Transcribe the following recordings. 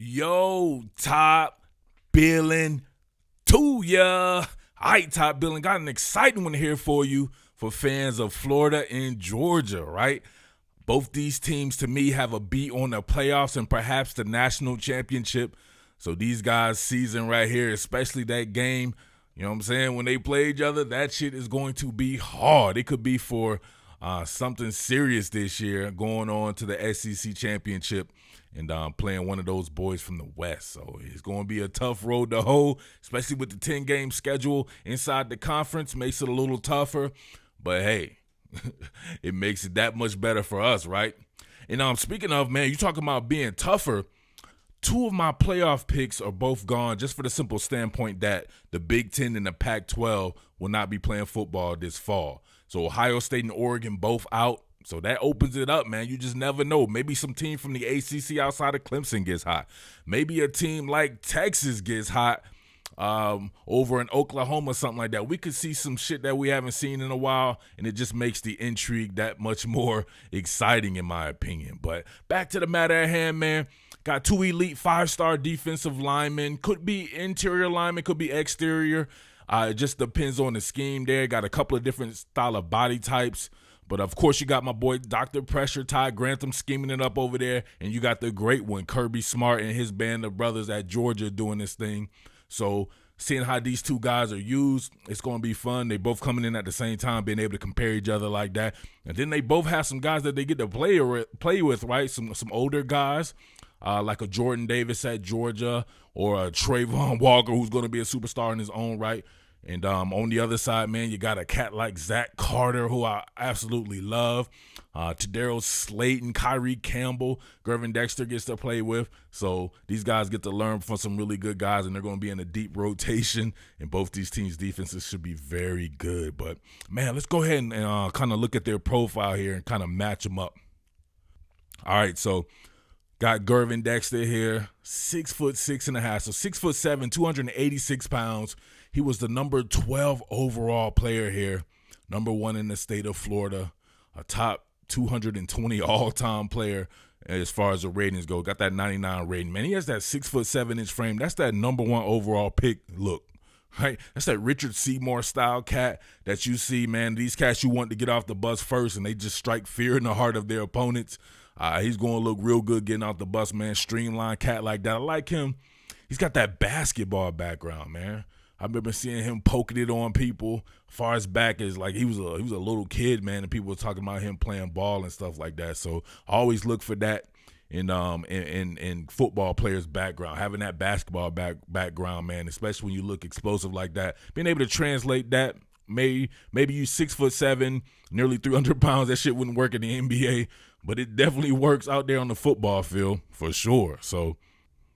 Yo, Top Billin to ya. All right, Top Billin, got an exciting one here for you for fans of Florida and Georgia, right? Both these teams, to me, have a beat on the playoffs and perhaps the national championship. So these guys' season right here, especially that game, you know what I'm saying, when they play each other, that shit is going to be hard. It could be for something serious this year, going on to the SEC championship and playing one of those boys from the West. So it's going to be a tough road to hoe, especially with the 10-game schedule inside the conference. Makes it a little tougher. But, hey, it makes it that much better for us, right? And speaking of, man, you talking about being tougher, two of my playoff picks are both gone just for the simple standpoint that the Big Ten and the Pac-12 will not be playing football this fall. So Ohio State and Oregon both out. So that opens it up, man. You just never know. Maybe some team from the ACC outside of Clemson gets hot. Maybe a team like Texas gets hot over in Oklahoma, something like that. We could see some shit that we haven't seen in a while, and it just makes the intrigue that much more exciting, in my opinion. But back to the matter at hand, man. Got two elite five-star defensive linemen. Could be interior linemen, could be exterior. It just depends on the scheme there. Got a couple of different style of body types. But, of course, you got my boy Dr. Pressure, Ty Grantham, scheming it up over there. And you got the great one, Kirby Smart, and his band of brothers at Georgia doing this thing. So seeing how these two guys are used, it's going to be fun. They both coming in at the same time, being able to compare each other like that. And then they both have some guys that they get to play with, right? Some older guys, like a Jordan Davis at Georgia or a Trayvon Walker, who's going to be a superstar in his own right. And on the other side, man, you got a cat like Zach Carter, who I absolutely love. Tadaro Slayton, Kyrie Campbell, Girvin Dexter gets to play with. So these guys get to learn from some really good guys, and they're going to be in a deep rotation. And both these teams' defenses should be very good. But, man, let's go ahead and kind of look at their profile here and kind of match them up. All right, so got Girvin Dexter here, 6'6.5", so 6'7", 286 pounds. He was the number 12 overall player here, number 1 in the state of Florida, a top 220 all-time player as far as the ratings go. Got that 99 rating. Man, he has that 6'7" frame. That's that number 1 overall pick look, right? That's that Richard Seymour style cat that you see, man. These cats you want to get off the bus first, and they just strike fear in the heart of their opponents. He's going to look real good getting off the bus, man. Streamlined cat like that. I like him. He's got that basketball background, man. I remember seeing him poking it on people far as back as like he was a little kid, man, and people were talking about him playing ball and stuff like that. So I always look for that in football players' background, having that basketball background, man, especially when you look explosive like that. Being able to translate that, maybe you 6'7", nearly 300 pounds, that shit wouldn't work in the NBA, but it definitely works out there on the football field for sure. So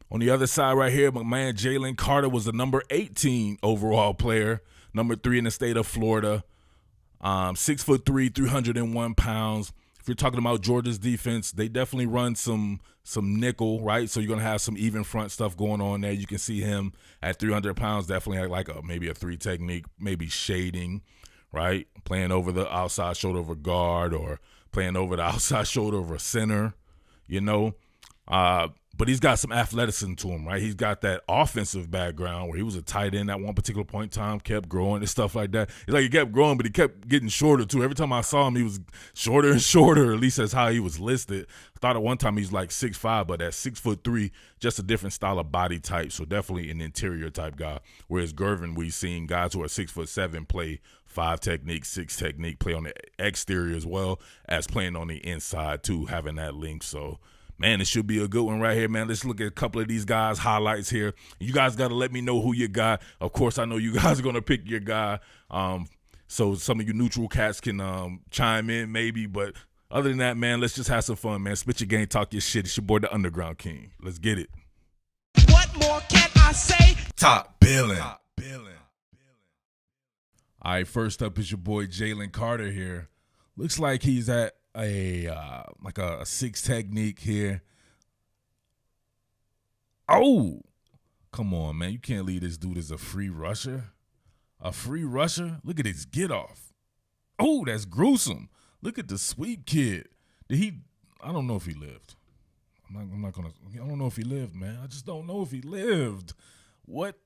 on the other side right here, my man Jalen Carter was the number 18 overall player, number 3 in the state of Florida, 6'3", 301 pounds. If you're talking about Georgia's defense, they definitely run some nickel, right? So you're going to have some even front stuff going on there. You can see him at 300 pounds, definitely had like maybe a 3 technique, maybe shading, right? Playing over the outside shoulder of a guard or playing over the outside shoulder of a center, you know. But he's got some athleticism to him, right? He's got that offensive background where he was a tight end at one particular point in time, kept growing and stuff like that. It's like he kept growing, but he kept getting shorter too. Every time I saw him, he was shorter and shorter, at least that's how he was listed. I thought at one time he was like 6'5", but at 6'3", just a different style of body type, so definitely an interior type guy. Whereas Girvin, we've seen guys who are 6'7" play 5 technique, 6 technique, play on the exterior as well as playing on the inside too, having that link. So, man, it should be a good one right here, man. Let's look at a couple of these guys' highlights here. You guys got to let me know who you got. Of course, I know you guys are going to pick your guy. So some of you neutral cats can chime in maybe. But other than that, man, let's just have some fun, man. Spit your game, talk your shit. It's your boy, the Underground King. Let's get it. What more can I say? Top Billin. All right, first up is your boy Jalen Carter here. Looks like he's at a 6 technique here. Oh, come on, man. You can't leave this dude as a free rusher. A free rusher? Look at his get off. Oh, that's gruesome. Look at the sweep kid. I don't know if he lived. I'm not gonna. I don't know if he lived, man. I just don't know if he lived. What?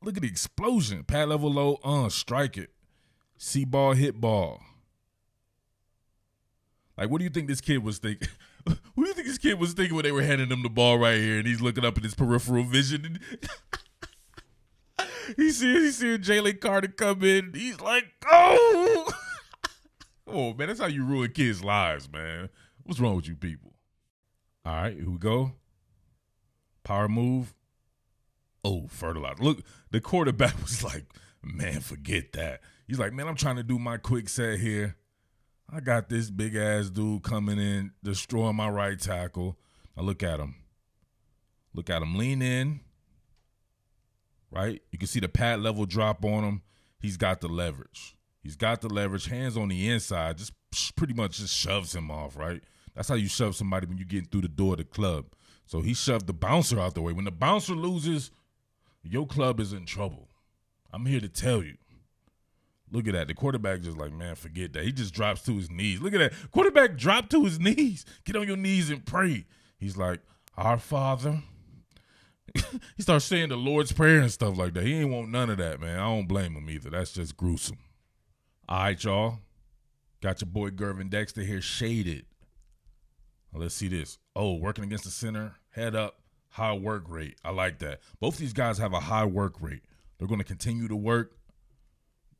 Look at the explosion. Pad level low. Strike it. See ball, hit ball. Like, what do you think this kid was thinking? What do you think this kid was thinking when they were handing him the ball right here, and he's looking up at his peripheral vision? And he's seeing Jalen Carter come in. He's like, oh! Oh, man, that's how you ruin kids' lives, man. What's wrong with you people? All right, here we go. Power move. Oh, fertilizer. Look, the quarterback was like, man, forget that. He's like, man, I'm trying to do my quick set here. I got this big-ass dude coming in, destroying my right tackle. Now look at him. Look at him. Lean in. Right? You can see the pad level drop on him. He's got the leverage. He's got the leverage. Hands on the inside. Just pretty much just shoves him off, right? That's how you shove somebody when you're getting through the door of the club. So he shoved the bouncer out the way. When the bouncer loses, your club is in trouble. I'm here to tell you. Look at that. The quarterback just like, man, forget that. He just drops to his knees. Look at that. Quarterback dropped to his knees. Get on your knees and pray. He's like, our Father. He starts saying the Lord's Prayer and stuff like that. He ain't want none of that, man. I don't blame him either. That's just gruesome. All right, y'all. Got your boy Girvin Dexter here shaded. Now, let's see this. Oh, working against the center. Head up. High work rate. I like that. Both these guys have a high work rate. They're going to continue to work.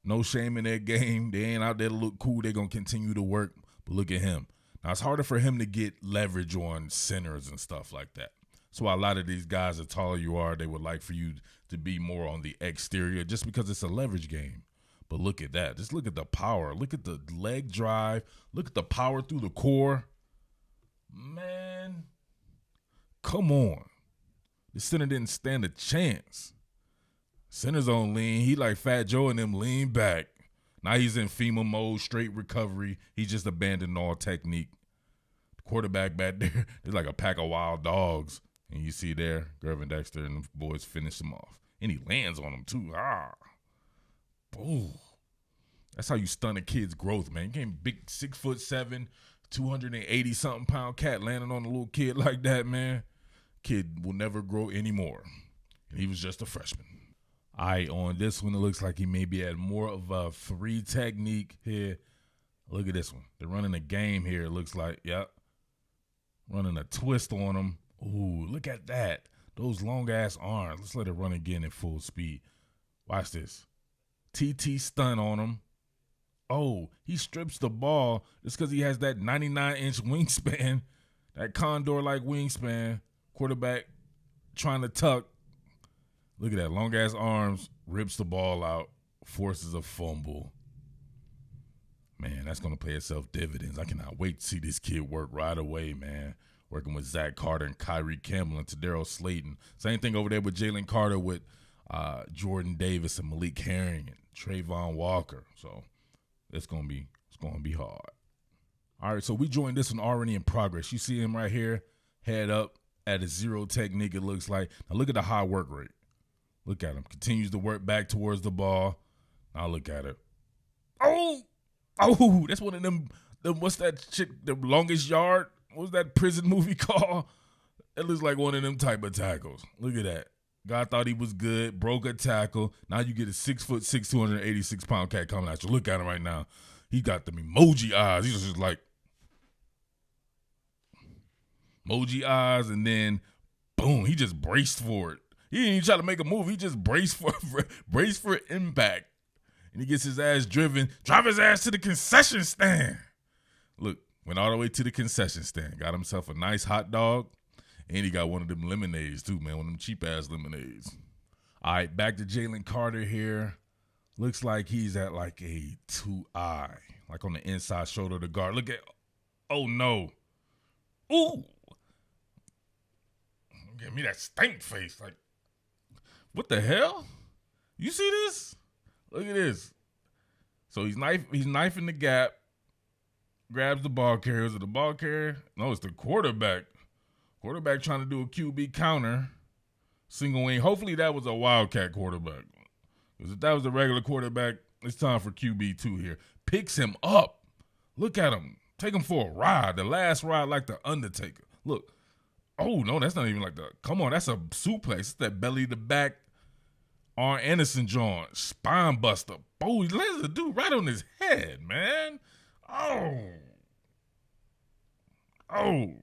No shame in their game. They ain't out there to look cool. They're going to continue to work. But look at him. Now, it's harder for him to get leverage on centers and stuff like that. That's why a lot of these guys, the taller you are, they would like for you to be more on the exterior just because it's a leverage game. But look at that. Just look at the power. Look at the leg drive. Look at the power through the core. Man, come on. The center didn't stand a chance. Center's on lean. He like Fat Joe and them lean back. Now he's in FEMA mode, straight recovery. He just abandoned all technique. The quarterback back there, there's like a pack of wild dogs. And you see there, Girvin Dexter and the boys finish him off. And he lands on him too. Ooh. That's how you stun a kid's growth, man. You can't big 6'7", 280-something pound cat landing on a little kid like that, man. Kid will never grow anymore. And he was just a freshman. All right, on this one, it looks like he maybe had more of a free technique here. Look at this one. They're running a game here, it looks like. Yep. Running a twist on him. Ooh, look at that. Those long-ass arms. Let's let it run again at full speed. Watch this. TT stun on him. Oh, he strips the ball just because he has that 99-inch wingspan, that condor-like wingspan. Quarterback trying to tuck. Look at that. Long-ass arms, rips the ball out, forces a fumble. Man, that's going to pay itself dividends. I cannot wait to see this kid work right away, man. Working with Zach Carter and Kyrie Campbell and Tadero Slayton. Same thing over there with Jalen Carter with Jordan Davis and Malik Herring and Trayvon Walker. So it's gonna be hard. All right, so we joined this one already in progress. You see him right here, head up at a zero technique, it looks like. Now look at the high work rate. Look at him. Continues to work back towards the ball. Now look at it. Oh, that's one of them what's that chick, the longest yard? What was that prison movie called? It looks like one of them type of tackles. Look at that. Guy thought he was good, broke a tackle. Now you get a 6'6", 286-pound cat coming at you. Look at him right now. He got them emoji eyes. He's just like emoji eyes, and then boom, he just braced for it. He didn't even try to make a move. He just braced for impact. And he gets his ass driven, drive his ass to the concession stand. Look, went all the way to the concession stand. Got himself a nice hot dog. And he got one of them lemonades too, man. One of them cheap-ass lemonades. All right, back to Jalen Carter here. Looks like he's at like a 2-eye. Like on the inside shoulder of the guard. Look at, oh no. Ooh. Give me that stank face. Like, what the hell? You see this? Look at this. So he's knifing the gap. Grabs the ball carrier. Is it the ball carrier? No, it's the quarterback. Quarterback trying to do a QB counter. Single wing. Hopefully that was a Wildcat quarterback. Because if that was a regular quarterback, it's time for QB2 here. Picks him up. Look at him. Take him for a ride. The last ride like the Undertaker. Look, Oh, no, that's not even like the – come on, that's a suplex. It's that belly to back Arn Anderson joint, spine buster. Oh, he lands the dude right on his head, man. Oh,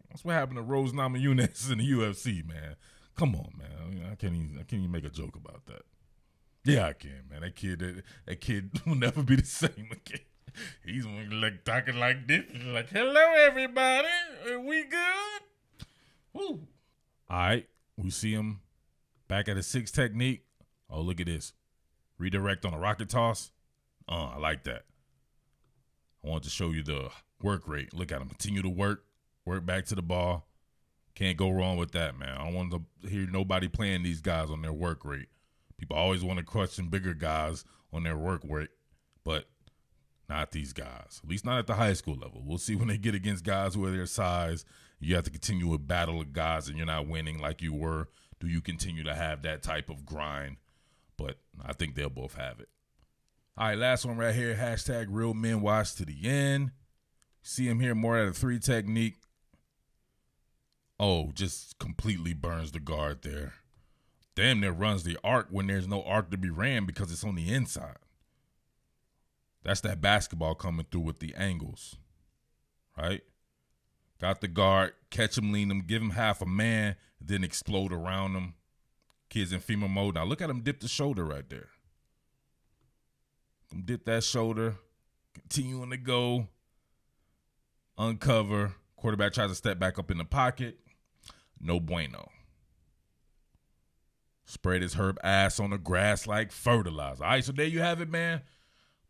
that's what happened to Rose Namajunas in the UFC, man. Come on, man. I can't even make a joke about that. Yeah, I can, man. That kid will never be the same again. He's like talking like this, like, "Hello, everybody. Are we good?" Woo. All right, we see him back at a 6 technique. Oh, look at this. Redirect on a rocket toss. I like that. I want to show you the work rate. Look at him. Continue to work back to the ball. Can't go wrong with that, man. I don't want to hear nobody playing these guys on their work rate. People always want to question bigger guys on their work rate, but not these guys. At least not at the high school level. We'll see when they get against guys who are their size. You have to continue a battle of guys and you're not winning like you were. Do you continue to have that type of grind? But I think they'll both have it. All right, last one right here. Hashtag real men watch to the end. See him here more at a 3 technique. Oh, just completely burns the guard there. Damn near runs the arc when there's no arc to be ran because it's on the inside. That's that basketball coming through with the angles, right? Got the guard, catch him, lean him, give him half a man, then explode around him. Kids in FEMA mode. Now look at him dip the shoulder right there. Dip that shoulder, continuing to go, uncover. Quarterback tries to step back up in the pocket. No bueno. Spread his herb ass on the grass like fertilizer. All right, so there you have it, man.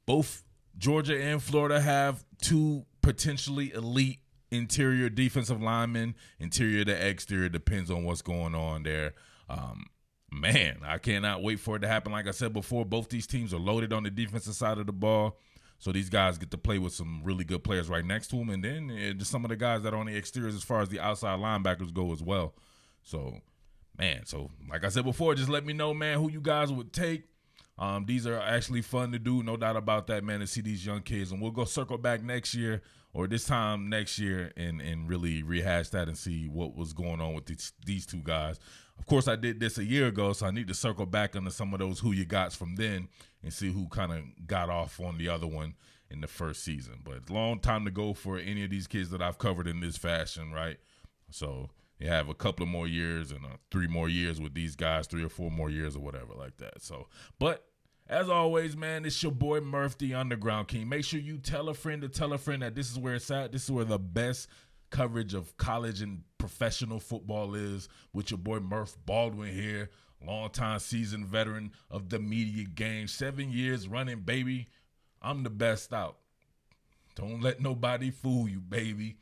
Both Georgia and Florida have 2 potentially elite interior defensive linemen. Interior to exterior depends on what's going on there. Man, I cannot wait for it to happen. Like I said before, both these teams are loaded on the defensive side of the ball. So these guys get to play with some really good players right next to them. And then just some of the guys that are on the exteriors as far as the outside linebackers go as well. So, man, like I said before, just let me know, man, who you guys would take. These are actually fun to do, no doubt about that, man, to see these young kids. And we'll go circle back next year or this time next year and really rehash that and see what was going on with these 2 guys. Of course, I did this a year ago, so I need to circle back into some of those who you gots from then and see who kind of got off on the other one in the first season. But it's a long time to go for any of these kids that I've covered in this fashion, right? So you have a couple of more years and 3 more years with these guys, 3 or 4 more years or whatever like that. So, but as always, man, it's your boy Murph, the Underground King. Make sure you tell a friend that this is where it's at. This is where the best coverage of college and professional football is, with your boy Murph Baldwin here, longtime seasoned veteran of the media game. 7 years running, baby. I'm the best out. Don't let nobody fool you, baby.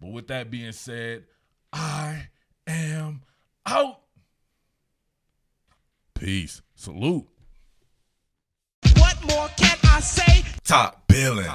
But with that being said, I am out. Peace. Salute. What more can I say? Top Billin.